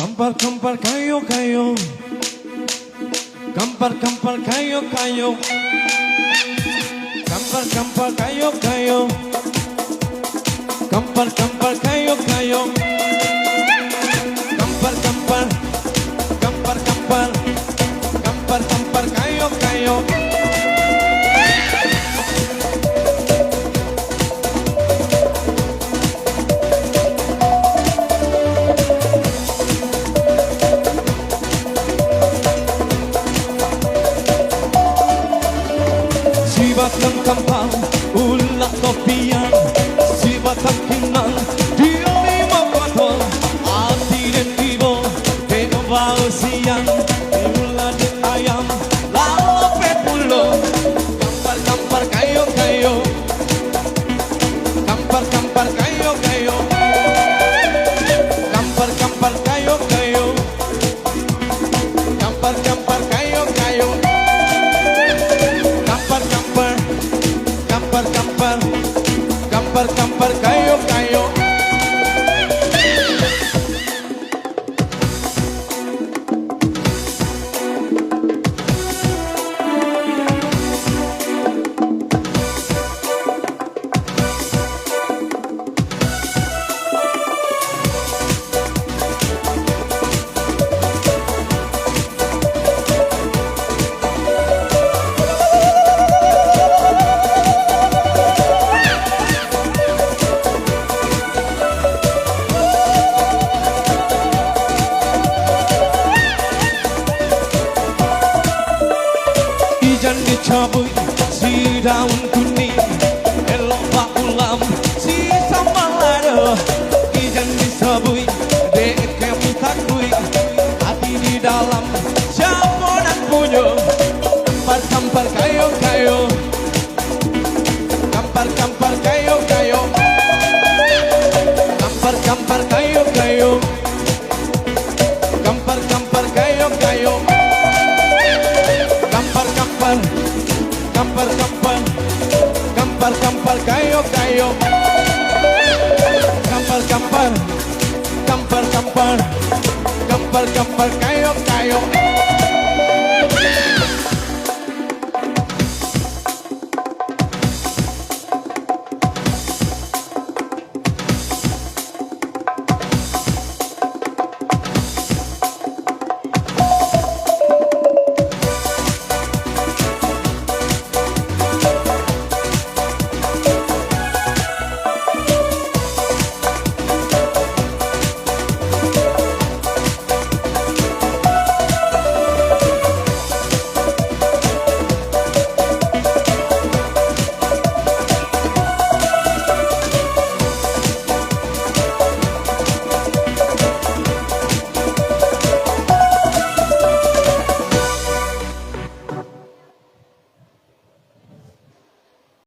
Kampar kayo kayo, kampar kayo kayo, kampar kayo kayo, kampar kayo kayo, kampar kayo kayo. Si batang kampang, ulak kopian, si batang kinang, dia lima botol, hati dan ibu, tengok bau siang, ulat dan ayam, lalu pepulo, kampar kayo kayo, kampar kayo kayo, kampar kayo kayo, kampar kayo kayo. Kampar kayo kayo. Ijan dicabut si daun kuning, elok pak ulam si sambal lado. Ijan disabui dek kami takui, hati di dalam siapa dan punya. Kampar kayo kayo, kampar kayo kayo, kampar kayo kayo, kampar kayo kayo. Kampar kayo kayo, kampar kayo kayo.